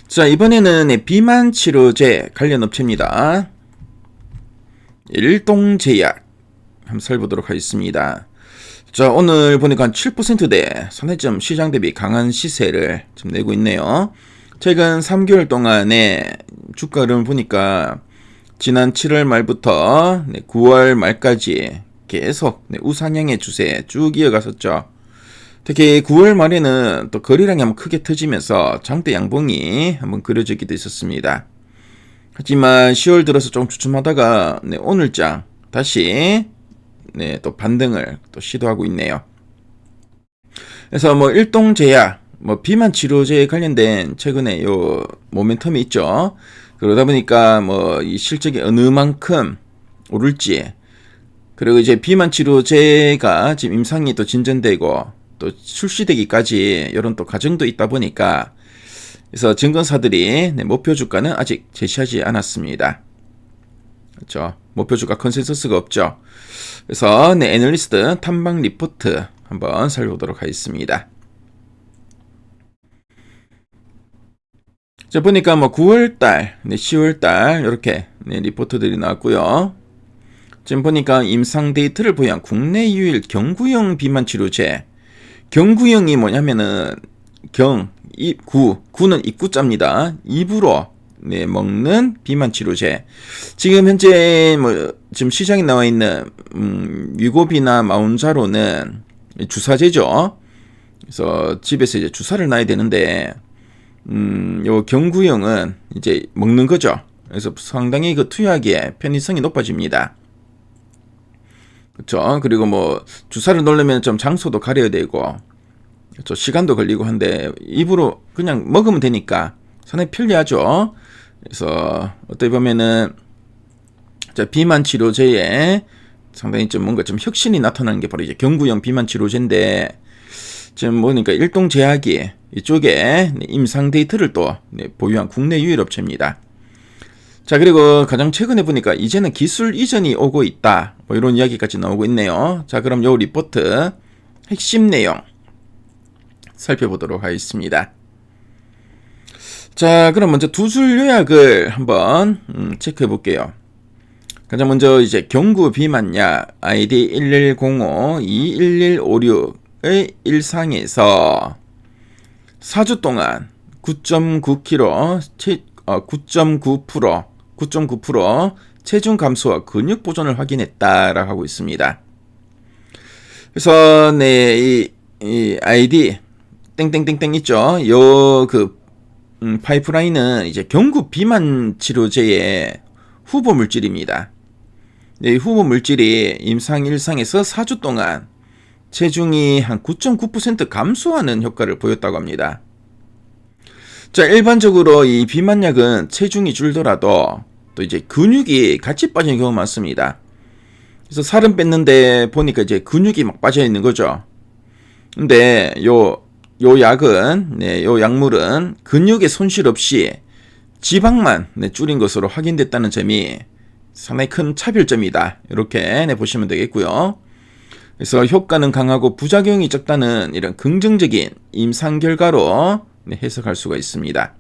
자, 이번에는 비만 치료제 관련 업체입니다. 일동제약 한번 살펴보도록 하겠습니다. 자, 오늘 보니까 한 7%대 상당히 좀 시장 대비 강한 시세를 좀 내고 있네요. 최근 3개월 동안의 주가 흐름을 보니까 지난 7월 말부터 9월 말까지 계속 우상향의 추세 쭉 이어갔었죠. 특히 9월 말에는 또 거래량이 한번 크게 터지면서 장대 양봉이 한번 그려지기도 했었습니다. 하지만 10월 들어서 조금 주춤하다가 오늘장 다시 또 반등을 또 시도하고 있네요. 그래서 일동제약, 비만 치료제에 관련된 최근에 요 모멘텀이 있죠. 그러다 보니까 이 실적이 어느 만큼 오를지, 그리고 이제 비만 치료제가 지금 임상이 또 진전되고 또 출시되기까지 이런 또 과정도 있다 보니까, 그래서 증권사들이 목표 주가는 아직 제시하지 않았습니다. 그렇죠. 목표 주가 컨센서스가 없죠. 그래서 애널리스트 탐방 리포트 한번 살펴보도록 하겠습니다. 자, 보니까 9월달, 10월달 이렇게 리포트들이 나왔고요. 지금 보니까 임상 데이터를 보유한 국내 유일 경구용 비만 치료제. 경구용이 뭐냐면은 구는 입구자입니다. 입으로 먹는 비만 치료제. 지금 현재 지금 시장에 나와 있는 위고비나 마운자로는 주사제죠. 그래서 집에서 이제 주사를 놔야 되는데 요 경구용은 이제 먹는 거죠. 그래서 상당히 그 투약의 편의성이 높아집니다. 그렇죠. 그리고 주사를 놓으려면 좀 장소도 가려야 되고, 그렇죠. 시간도 걸리고 한데 입으로 그냥 먹으면 되니까 상당히 편리하죠. 그래서 어떻게 보면은 비만 치료제에 상당히 좀 뭔가 좀 혁신이 나타나는 게 바로 이제 경구용 비만 치료제인데, 지금 보니까 일동제약이 이쪽에 임상 데이터를 또 보유한 국내 유일 업체입니다. 자, 그리고 가장 최근에 보니까 이제는 기술 이전이 오고 있다, 이런 이야기까지 나오고 있네요. 자, 그럼 요 리포트 핵심 내용 살펴보도록 하겠습니다. 자, 그럼 먼저 두 줄 요약을 한번 체크해 볼게요. 가장 먼저 이제 경구 비만약 ID 1105-21156의 일상에서 4주 동안 9.9% 체중 감소와 근육 보존을 확인했다라고 하고 있습니다. 그래서 이 아이디 땡땡땡땡 있죠. 요 파이프라인은 이제 경구 비만 치료제의 후보 물질입니다. 이 후보 물질이 임상 1상에서 4주 동안 체중이 한 9.9% 감소하는 효과를 보였다고 합니다. 자, 일반적으로 이 비만약은 체중이 줄더라도 또 이제 근육이 같이 빠지는 경우가 많습니다. 그래서 살은 뺐는데 보니까 이제 근육이 막 빠져 있는 거죠. 근데 요 약은, 요 약물은 근육의 손실 없이 지방만 줄인 것으로 확인됐다는 점이 상당히 큰 차별점이다, 이렇게 보시면 되겠고요. 그래서 효과는 강하고 부작용이 적다는 이런 긍정적인 임상 결과로 해석할 수가 있습니다.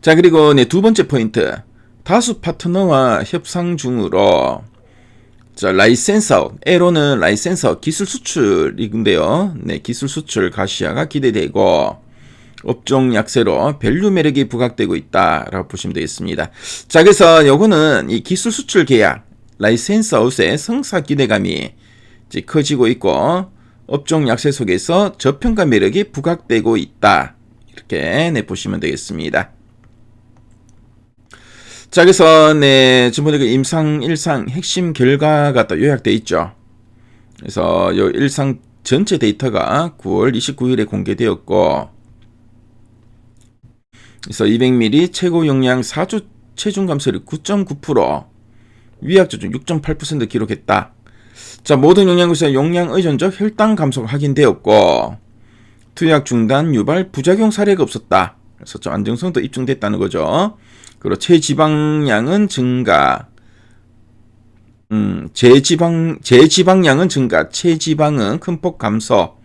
자, 그리고 두 번째 포인트, 다수 파트너와 협상 중으로, 자, 라이센서, 에로는 라이센서 기술 수출인데요. 기술 수출 가시화가 기대되고 업종 약세로 밸류 매력이 부각되고 있다라고 보시면 되겠습니다. 자, 그래서 요거는 이 기술 수출 계약, 라이센서 아웃의 성사 기대감이 이제 커지고 있고, 업종 약세 속에서 저평가 매력이 부각되고 있다, 이렇게 보시면 되겠습니다. 자, 그래서 지금 보니까 임상 1상 핵심 결과가 또 요약되어 있죠. 그래서 요 1상 전체 데이터가 9월 29일에 공개되었고, 그래서 200ml 최고 용량 4주 체중 감소율 9.9%, 위약조준 6.8% 기록했다. 자, 모든 영양소에서 용량 의존적 혈당 감소가 확인되었고, 투약 중단 유발 부작용 사례가 없었다. 그래서 좀 안정성도 입증됐다는 거죠. 그리고 체지방량은 증가, 제지방량은 증가, 체지방은 큰 폭 감소,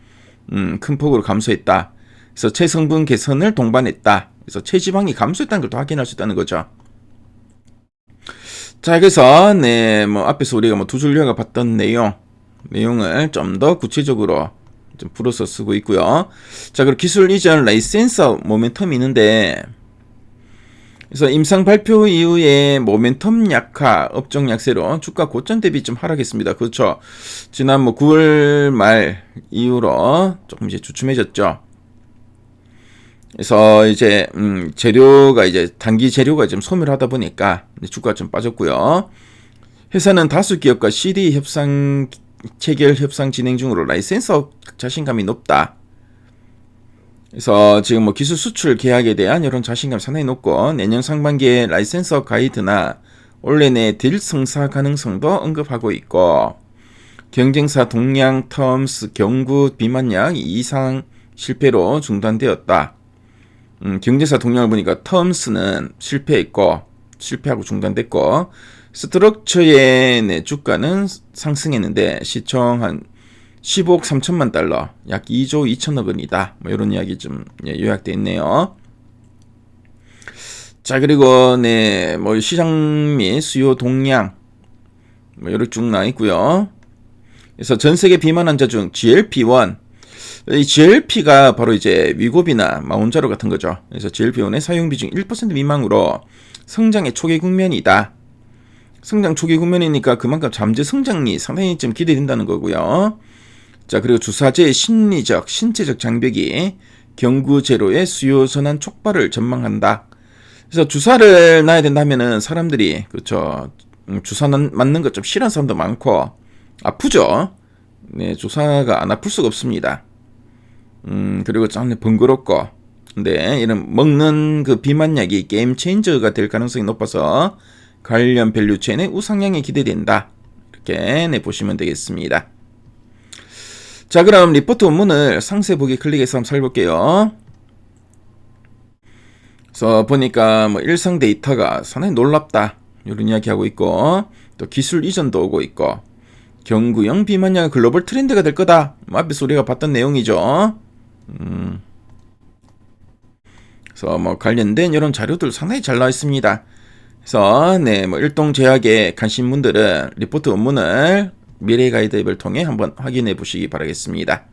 큰 폭으로 감소했다. 그래서 체성분 개선을 동반했다. 그래서 체지방이 감소했다는 걸 또 확인할 수 있다는 거죠. 자, 그래서 뭐 앞에서 우리가 뭐 두 줄 요약을 봤던 내용을 좀 더 구체적으로 좀 풀어서 쓰고 있고요. 자, 그리고 기술 이전 라이센스 모멘텀이 있는데, 그래서 임상 발표 이후에 모멘텀 약화, 업종 약세로 주가 고점 대비 좀 하락했습니다. 그렇죠. 지난 뭐 9월 말 이후로 조금 이제 주춤해졌죠. 그래서 이제 재료가 이제 단기 재료가 좀 소멸하다 보니까 주가가 좀 빠졌고요. 회사는 다수 기업과 CD 협상 체결 협상 진행 중으로 라이센스 자신감이 높다. 그래서 지금 뭐 기술 수출 계약에 대한 이런 자신감 상당히 높고, 내년 상반기에 라이센서 가이드나 올해 내 딜 성사 가능성도 언급하고 있고, 경쟁사 동양 텀스 경구 비만약 이상 실패로 중단되었다. 경쟁사 동향을 보니까 텀스는 실패하고 중단됐고, 스트럭처의 주가는 상승했는데 시총 한 15억 3천만 달러, 약 2조 2천억 원이다. 뭐 이런 이야기 좀 요약되어 있네요. 자, 그리고 뭐 시장 및 수요 동향 뭐 이렇게 쭉 나와 있고요. 그래서 전 세계 비만 환자 중 GLP-1, 이 GLP가 바로 이제 위고비나 마운자로 같은 거죠. 그래서 GLP-1의 사용 비중 1% 미만으로 성장의 초기 국면이다. 성장 초기 국면이니까 그만큼 잠재 성장이 상당히 좀 기대된다는 거고요. 자, 그리고 주사제의 심리적, 신체적 장벽이 경구 제로의 수요 전환 촉발을 전망한다. 그래서 주사를 놔야 된다면은 사람들이, 그렇죠, 주사 맞는 거 좀 싫어하는 사람도 많고 아프죠. 네, 주사가 안 아플 수가 없습니다. 그리고 좀 번거롭고, 근데 이런 먹는 그 비만약이 게임 체인저가 될 가능성이 높아서 관련 밸류체인의 우상향이 기대된다. 이렇게 보시면 되겠습니다. 자, 그럼 리포트 원문을 상세 보기 클릭해서 한번 살펴볼게요. 그래서 보니까 뭐 일상 데이터가 상당히 놀랍다, 이런 이야기 하고 있고, 또 기술 이전도 오고 있고, 경구형 비만약은 글로벌 트렌드가 될 거다. 뭐 앞에서 우리가 봤던 내용이죠. 그래서 뭐 관련된 이런 자료들 상당히 잘 나와 있습니다. 그래서 뭐 일동제약에 관심 분들은 리포트 원문을 미래 가이드 앱을 통해 한번 확인해 보시기 바라겠습니다.